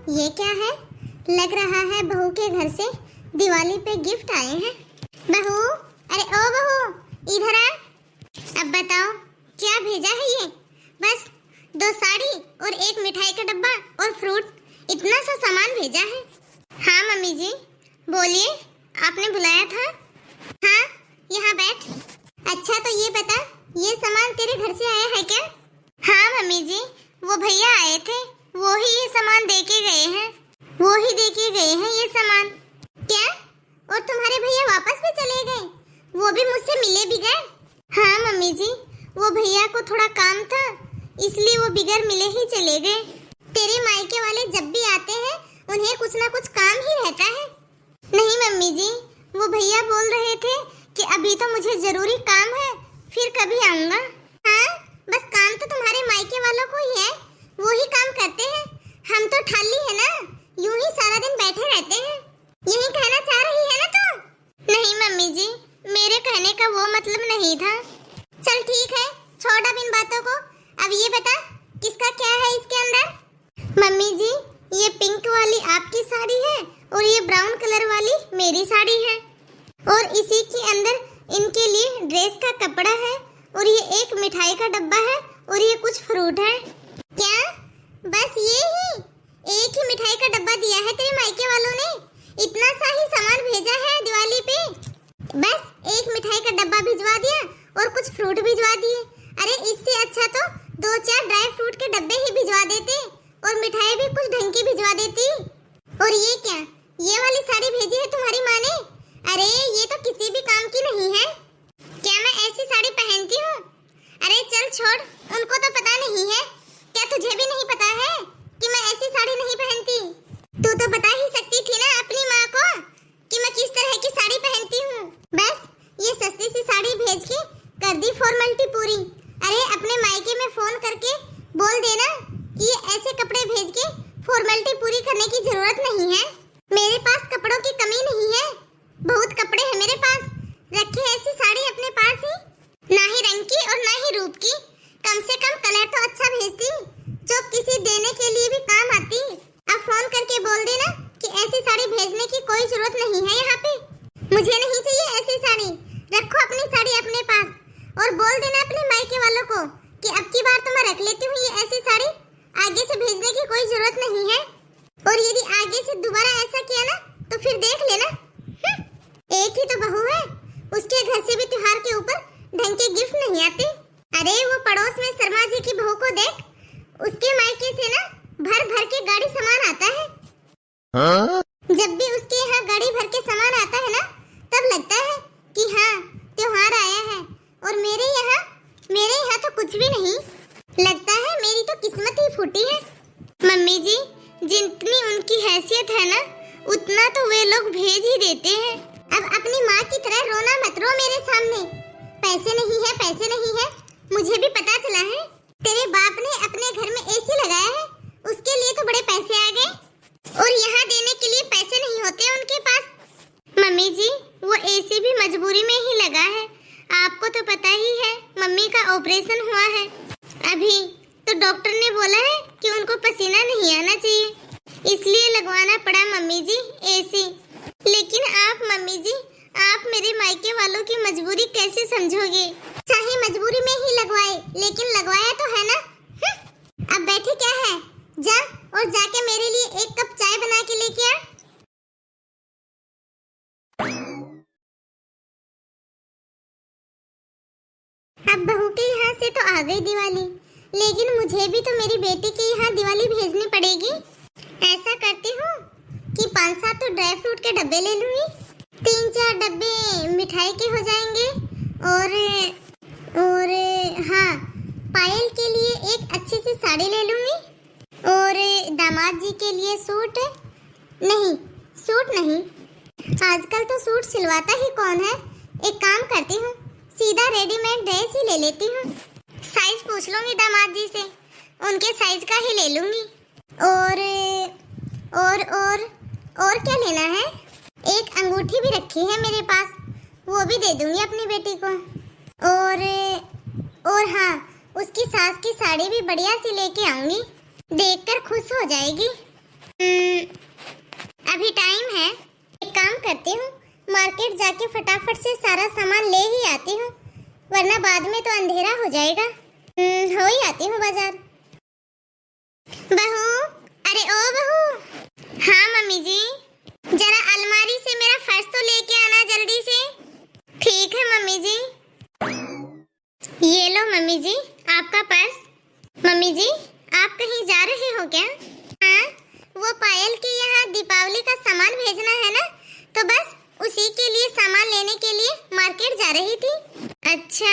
ये क्या है? लग रहा है बहू के घर से दिवाली पे गिफ्ट आए हैं। बहू, अरे ओ बहू, इधर आ। अब बताओ क्या भेजा है ये? बस 2 साड़ी और 1 मिठाई का डब्बा और फ्रूट, इतना सा सामान भेजा है। हाँ मम्मी जी, बोलिए, आपने बुलाया था? हाँ, यहाँ बैठ। अच्छा तो ये बता, ये सामान तेरे घर से आया है क्या? हाँ मम्मी जी, वो भैया आए थे, वो ही ये सामान दे के गए हैं। वो ही दे के गए हैं ये सामान। क्या? और तुम्हारे भैया वापस भी चले गए? वो भी मुझसे मिले बिगैर? हाँ मम्मी जी, वो भैया को थोड़ा काम था, इसलिए वो बिगैर मिले ही चले गए। तेरे मायके वाले जब भी आते हैं उन्हें कुछ ना कुछ काम ही रहता है। नहीं मम्मी जी, वो भैया बोल रहे थे कि अभी तो मुझे जरूरी काम है, फिर कभी आऊंगा। हाँ, बस काम तो तुम्हारे मायके वालों को ही है, वो ही काम करते हैं। हम तो ठाली है ना, यूं ही सारा दिन बैठे रहते हैं। यही कहना चाह रही है ना तू? नहीं मम्मी जी, मेरे कहने का वो मतलब नहीं था। चल ठीक है, छोड़ अब इन बातों को। अब ये बता, किसका क्या है इसके अंदर? मम्मी जी, ये पिंक वाली आपकी साड़ी है और ये ब्राउन कलर वाली मेरी साड़ी है, और इसी के अंदर इनके लिए ड्रेस का कपड़ा है, और ये 1 मिठाई का डब्बा है, और ये कुछ फ्रूट है। क्या? बस ये ही? 1 ही मिठाई का डब्बा दिया है तेरे मायके वालों ने? इतना सा ही सामान भेजा है दिवाली पे? बस 1 मिठाई का डब्बा भिजवा दिया और कुछ फ्रूट भिजवा दिए। अरे इससे अच्छा तो 2-4 ड्राई फ्रूट के डब्बे ही भिजवा देते, और मिठाई भी कुछ ढंग की भिजवा देती। और ये क्या? ये वाली साड़ी भेजी है तुम्हारी माँ ने? अरे ये तो किसी भी काम की नहीं है। क्या मैं ऐसी साड़ी पहनती हूँ? अरे चल छोड़, उनको तो पता नहीं है। क्या तुझे भी नहीं पता है कि मैं ऐसी साड़ी नहीं पहनती? तू तो बता ही सकती थी ना अपनी माँ को कि मैं किस तरह की साड़ी पहनती हूँ। बस ये सस्ती सी साड़ी भेज के कर दी फॉर्मेलिटी पूरी। अरे अपने मायके में फोन करके बोल देना कि ये ऐसे कपड़े भेज के फॉर्मेलिटी पूरी करने की जरूरत नहीं है। मेरे पास कपड़ों की कमी नहीं है, बहुत कपड़े हैं मेरे पास। रखे ऐसी साड़ी अपने पास ही, ना ही रंग की और ना ही रूप की। कम से कम कलर तो अच्छा भेजती, जो किसी देने के लिए भी काम आती। अब फोन करके बोल देना कि ऐसी साड़ी भेजने की कोई जरूरत नहीं है यहाँ पे। मुझे नहीं चाहिए ऐसी साड़ी, रखो अपनी साड़ी अपने पास। और बोल देना अपने मायके वालों को कि अब की बार तो मैं रख लेती हूँ ये ऐसी साड़ी, आगे से भेजने की कोई जरूरत नहीं है। और यदि आगे से दोबारा ऐसा किया ना तो फिर देख लेना। एक ही तो बहू है, उसके घर से भी त्योहार के ऊपर ढंग के गिफ्ट नहीं आते। अरे वो पड़ोस में शर्मा जी की बहू को देख, उसके मायके से ना भर भर के गाड़ी सामान आता है। हाँ? जब भी उसके यहाँ गाड़ी भर के सामान आता है ना, तब लगता है कि हाँ त्योहार आया है। और मेरे यहाँ तो कुछ भी नहीं। लगता है मेरी तो किस्मत ही फूटी है। मम्मी जी, जितनी उनकी हैसियत है ना, उतना तो वे लोग भेज ही देते हैं। अब अपनी माँ की तरह रोना मत रो मेरे सामने। पैसे नहीं है, पैसे नहीं है, मुझे भी पता चला है। तेरे बाप ने अपने घर में एसी लगाया है, उसके लिए तो बड़े पैसे आ गए, और यहाँ देने के लिए पैसे नहीं होते उनके पास। मम्मी जी, वो एसी भी मजबूरी में ही लगा है। आपको तो पता ही है, मम्मी का ऑपरेशन हुआ है अभी, तो डॉक्टर ने बोला है कि उनको पसीना नहीं आना चाहिए, इसलिए लगवाना पड़ा मम्मी जी एसी। लेकिन आप मम्मी जी, आप मेरे मायके वालों की मजबूरी कैसे समझोगे? चाहे मजबूरी में ही लगवाए, लेकिन लगवाया तो है ना। अब बैठे क्या है, जा और जाके मेरे लिए 1 कप चाय बना के लेके आ। अब बहू के यहाँ से तो आ गई दिवाली, लेकिन मुझे भी तो मेरी बेटी के यहाँ दिवाली भेजनी पड़ेगी। ऐसा करती हूँ कि 5-7 तो ड्राई फ्रूट के डब्बे ले लूंगी, 3-4 डब्बे मिठाई के हो जाएंगे, और हाँ, पायल के लिए एक अच्छी सी साड़ी ले लूंगी, और दामाद जी के लिए सूट नहीं, आजकल तो सूट सिलवाता ही कौन है। एक काम करती हूँ, सीधा रेडीमेड ड्रेस ही ले लेती हूँ। साइज पूछ लूंगी दामाद जी से, उनके साइज का ही ले लूंगी। और क्या लेना है? एक अंगूठी भी रखी है मेरे पास, वो भी दे दूंगी अपनी बेटी को। और हाँ, उसकी सास की साड़ी भी बढ़िया सी लेके आऊंगी, देखकर खुश हो जाएगी। जाके फटाफट से सारा सामान ले ही आती हूँ, वरना बाद में तो अंधेरा हो जाएगा। हो ही आती हूँ बाजार। बहू, अरे ओ बहू। हाँ मम्मी जी। जरा अलमारी से मेरा पर्स तो लेके आना जल्दी से। ठीक है मम्मी जी। ये लो मम्मी जी आपका पर्स। मम्मी जी आप कहीं जा रहे हो क्या? हाँ, वो पायल के यहाँ दीपावली का सामान भेजना है ना, तो बस उसी के लिए सामान लेने के लिए मार्केट जा रही थी। अच्छा,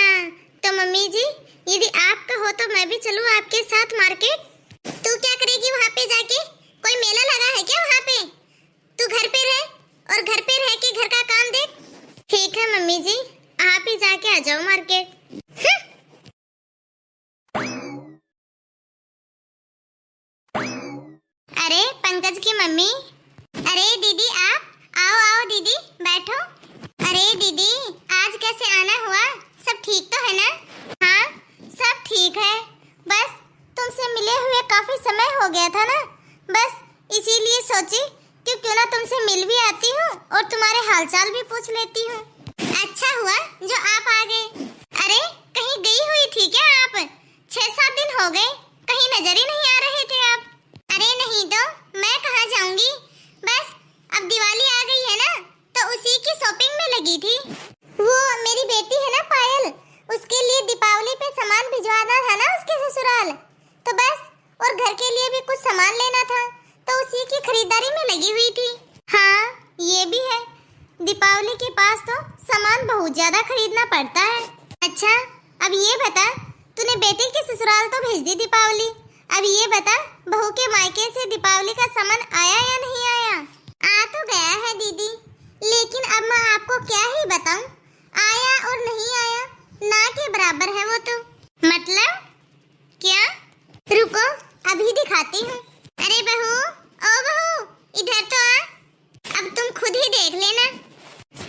तो मम्मी जी यदि आप कहो तो मैं भी चलूँ आपके साथ मार्केट? तू क्या करेगी वहाँ पे जाके? कोई मेला लगा है क्या वहाँ पे? तू घर पे रह और घर पे रह के घर का काम देख। ठीक है मम्मी जी, आप ही जाके आ जाओ मार्केट। अरे पंकज की मम्मी। अरे दीदी आप आओ आओ दीदी बैठो। अरे दीदी आज कैसे आना हुआ? सब ठीक तो है ना? हाँ सब ठीक है, बस तुमसे मिले हुए काफी समय हो गया था ना, बस इसीलिए सोची कि क्यों ना तुमसे मिल भी आती हूँ और तुम्हारे हालचाल भी पूछ लेती हूँ। अच्छा हुआ जो आप आ गए। अरे कहीं गई हुई थी क्या आप? 6-7 दिन हो गए, कहीं नजर ही नहीं आ रहे थे आप। अरे नहीं तो मैं कहाँ जाऊंगी, बस अब दिवाली आ गई है ना, तो उसी की शॉपिंग में लगी थी। वो मेरी बेटी है ना पायल, उसके लिए दीपावली पे सामान भिजवाना था ना उसके ससुराल, तो बस और घर के लिए भी कुछ सामान लेना था, तो उसी की खरीदारी में लगी हुई थी। हाँ ये भी है, दीपावली के पास तो सामान बहुत ज्यादा खरीदना पड़ता है। अच्छा अब ये बता, तूने बेटे के ससुराल तो भेज दी दीपावली, अब ये बता बहू के मायके से दीपावली का सामान आया या नहीं आया? आ तो गया है दीदी, लेकिन अब मैं आपको क्या ही बताऊं, आया और नहीं आया ना के बराबर है वो तो। मतलब क्या? रुको अभी दिखाती हूँ। अरे बहू, ओ बहू इधर तो आ, अब तुम खुद ही देख लेना।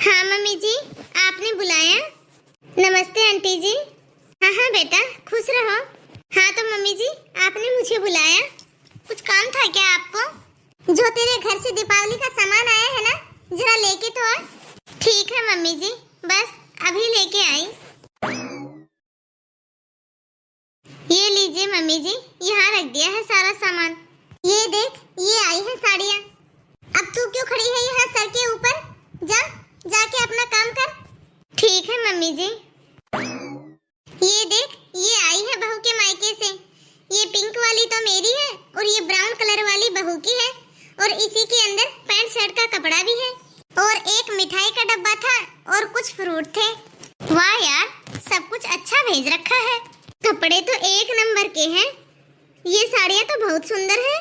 हाँ मम्मी जी आपने बुलाया? नमस्ते आंटी जी। हाँ हाँ बेटा खुश रहो। हाँ तो मम्मी जी आपने मुझे बुलाया, कुछ काम था क्या आपको? जो तेरे घर से दीपावली का सामान आया है ना, जरा लेके तो आ। ठीक है मम्मी जी, बस अभी लेके आई। ये लीजिए मम्मी जी, यहाँ रख दिया है सारा सामान। ये देख ये आई है साड़ियाँ। अब तू क्यों खड़ी है यहाँ सर के ऊपर? जा जाके अपना काम कर। ठीक है मम्मी जी। ये देख ये आई है बहू के मायके से, ये पिंक वाली तो मेरी है और ये ब्राउन कलर वाली बहू की है, और इसी के अंदर पैंट शर्ट का कपड़ा भी है, और एक मिठाई का डब्बा था और कुछ फ्रूट थे। वाह यार सब कुछ अच्छा भेज रखा है, कपड़े तो एक नंबर के हैं। ये साड़ियाँ तो बहुत सुंदर है,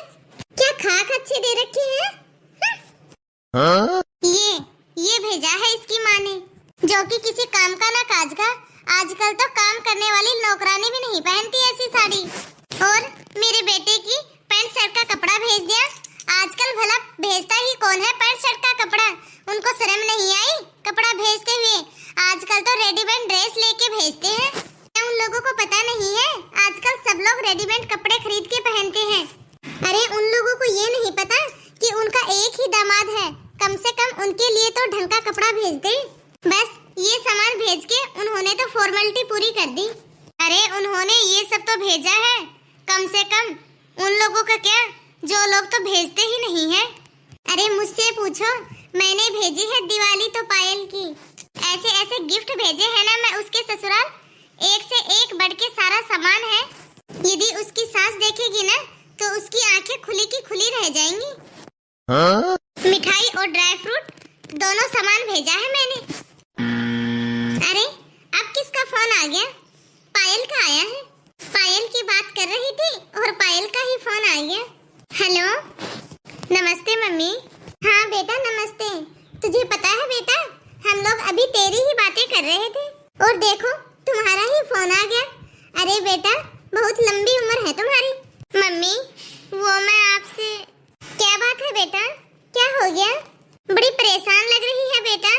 क्या खाक अच्छी दे रखी है। हाँ? ये भेजा है इसकी माँ ने, जो कि किसी काम का ना काज का। आजकल तो काम करने वाली नौकरानी भी नहीं पहनती ऐसी साड़ी। और मेरे बेटे की पैंट शर्ट का कपड़ा भेज दिया। आजकल भला भेजता ही कौन है पैंट शर्ट का कपड़ा? उनको शर्म नहीं आई कपड़ा भेजते हुए? आजकल तो रेडीमेड ड्रेस लेके भेजते हैं। क्या उन लोगों को पता नहीं है आजकल सब लोग रेडीमेड कपड़े खरीद के पहनते हैं? अरे उन लोगों को ये नहीं पता कि उनका एक ही दामाद है, कम से कम उनके लिए तो ढंग का कपड़ा भेज दे। बस ये सामान भेज के उन्होंने तो फॉर्मेलिटी पूरी कर दी। अरे उन्होंने ये सब तो भेजा है, कम से कम उन लोगों का क्या जो लोग तो भेजते ही नहीं है। अरे मुझसे पूछो, मैंने भेजी है दिवाली तो पायल की, ऐसे ऐसे गिफ्ट भेजे हैं ना मैं उसके ससुराल, एक से एक बढ़ के सारा सामान है। यदि उसकी सास देखेगी ना तो उसकी आंखें खुली की खुली रह जाएंगी। हाँ? मिठाई और ड्राई फ्रूट दोनों सामान भेजा है मैंने। अरे अब किसका फोन आ गया? पायल का आया है, पायल की बात कर रही थी और पायल का ही फोन आ गया। हेलो नमस्ते मम्मी। हाँ बेटा नमस्ते। तुझे पता है बेटा, हम लोग अभी तेरी ही बातें कर रहे थे और देखो तुम्हारा ही फोन आ गया। अरे बेटा बहुत लंबी उम्र है तुम्हारी। मम्मी वो मैं आपसे, क्या बात है बेटा, क्या हो गया? बड़ी परेशान लग रही है बेटा,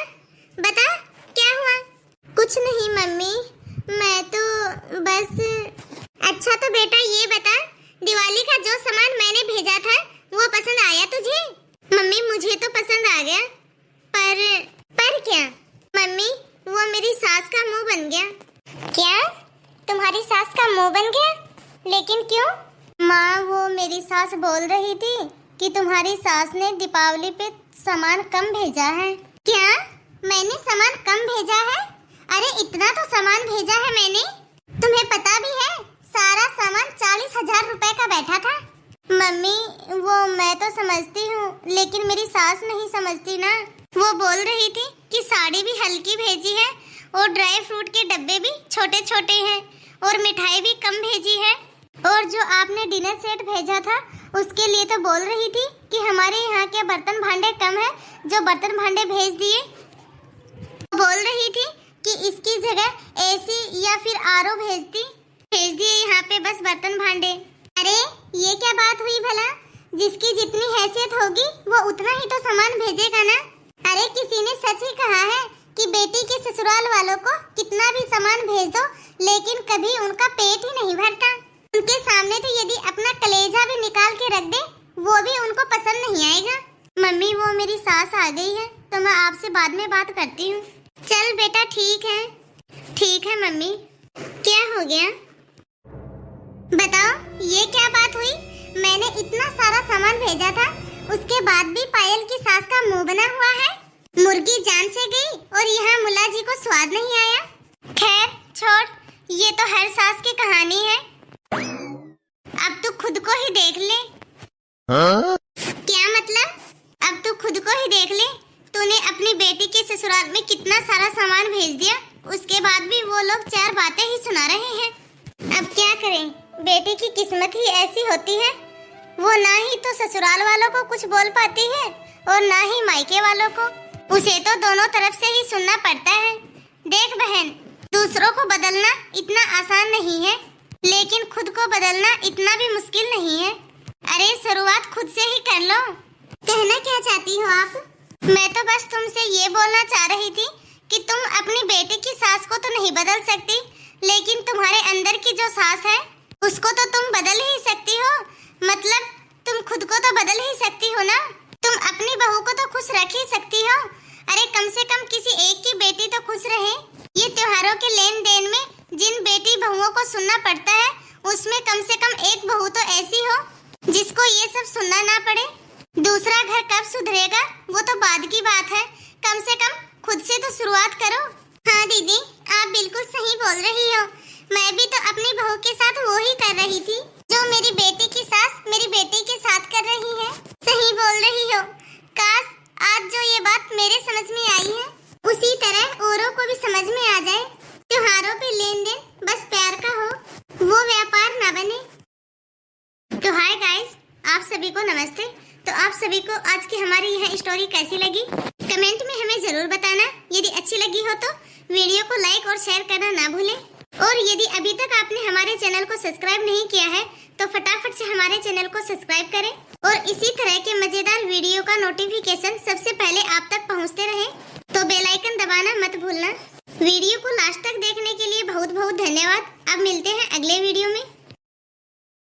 बता क्या हुआ? कुछ नहीं मम्मी, मैं तो बस। अच्छा तो बेटा ये बता, दिवाली का जो सामान मैंने भेजा था वो पसंद आया तुझे? मम्मी मुझे तो पसंद आ गया, पर क्या? मेरी सास का मुंह बन गया। क्या? तुम्हारी सास का मुंह बन गया? लेकिन क्यों? माँ, वो मेरी सास बोल रही थी कि तुम्हारी सास ने दीपावली पे सामान कम भेजा है। क्या? मैंने सामान कम भेजा है? अरे इतना तो सामान भेजा है मैंने। तुम्हें पता भी है सारा सामान 40,000 रुपए का बैठा था। मम्मी, वो मैं तो समझती हूँ, लेकिन मेरी सास नहीं समझती ना। वो बोल रही थी कि साड़ी भी हल्की भेजी है और ड्राई फ्रूट के डब्बे भी छोटे छोटे हैं और मिठाई भी कम भेजी है। और जो आपने डिनर सेट भेजा था उसके लिए तो बोल रही थी कि हमारे यहाँ के बर्तन भांडे कम है, जो बर्तन भांडे भेज दिए। बोल रही थी कि इसकी जगह एसी या फिर आरओ भेज दिए यहाँ पे बस बर्तन भांडे। अरे ये क्या बात हुई भला? जिसकी जितनी हैसियत होगी वो उतना ही तो सामान भेजेगा ना। अरे किसी ने सच ही कहा है कि बेटी के ससुराल वालों को कितना भी सामान भेज दो लेकिन कभी उनका पेट ही नहीं भरता। उनके सामने तो यदि अपना कलेजा भी निकाल के रख दे वो भी उनको पसंद नहीं आएगा। मम्मी, वो मेरी सास आ गई है तो मैं आपसे बाद में बात करती हूँ। चल बेटा, ठीक है। ठीक है मम्मी। क्या हो गया? बताओ, ये क्या बात हुई? मैंने इतना सारा सामान भेजा था, उसके बाद भी पायल की सास का मुंह बना हुआ है। मुर्गी जान से गई और यहाँ मुल्ला जी को स्वाद नहीं आया। खैर छोड़, ये तो हर सास की कहानी है। अब तू खुद को ही देख ले। क्या मतलब? अब तू खुद को ही देख ले। तूने अपनी बेटी के ससुराल में कितना सारा सामान भेज दिया, उसके बाद भी वो लोग चार बातें ही सुना रहे हैं। अब क्या करें, बेटी की किस्मत ही ऐसी होती है। वो ना ही तो ससुराल वालों को कुछ बोल पाती है और ना ही मायके वालों को। उसे तो दोनों तरफ से ही सुनना पड़ता है। देख बहन, दूसरों को बदलना इतना आसान नहीं है, लेकिन खुद को बदलना इतना भी मुश्किल नहीं है। अरे शुरुआत खुद से ही कर लो। कहना क्या चाहती हो आप? मैं तो बस तुमसे ये बोलना चाह रही थी कि तुम अपनी बेटी की सास को तो नहीं बदल सकती, लेकिन तुम्हारे अंदर की जो सास है उसको तो तुम बदल ही सकती हो। मतलब तुम खुद को तो बदल ही सकती हो ना। तुम अपनी बहू को तो खुश रख ही सकती हो। अरे कम से कम किसी एक की बेटी तो खुश रहे। ये त्योहारों के लेन देन में जिन बेटी बहुओं को सुनना पड़ता है, उसमें कम से कम एक बहू तो ऐसी हो जिसको ये सब सुनना ना पड़े। दूसरा घर कब सुधरेगा वो तो बाद की बात है, कम से कम खुद से तो शुरुआत करो। हाँ दीदी, आप बिल्कुल सही बोल रही हो। मैं भी तो अपनी बहू के साथ वो ही कर रही थी जो मेरी बेटी की सास मेरी बेटी के साथ कर रही है। सही बोल रही हो। काश आज जो ये बात मेरे समझ में आई है उसी तरह औरों को भी समझ में आ जाए। त्योहारों पे लेन देन बस प्यार का हो, वो व्यापार ना बने। तो हाय गाइस, आप सभी को नमस्ते। तो आप सभी को आज की हमारी यह स्टोरी कैसी लगी कमेंट में हमें जरूर बताना। यदि अच्छी लगी हो तो वीडियो को लाइक और शेयर करना ना भूलें। और यदि अभी तक आपने हमारे चैनल को सब्सक्राइब नहीं किया है तो फटाफट से हमारे चैनल को सब्सक्राइब करें और इसी तरह के मजेदार वीडियो का नोटिफिकेशन सबसे पहले आप तक पहुंचते रहे। तो बेल आइकन दबाना मत भूलना। वीडियो को लास्ट तक देखने के लिए बहुत बहुत धन्यवाद। अब मिलते हैं अगले वीडियो में।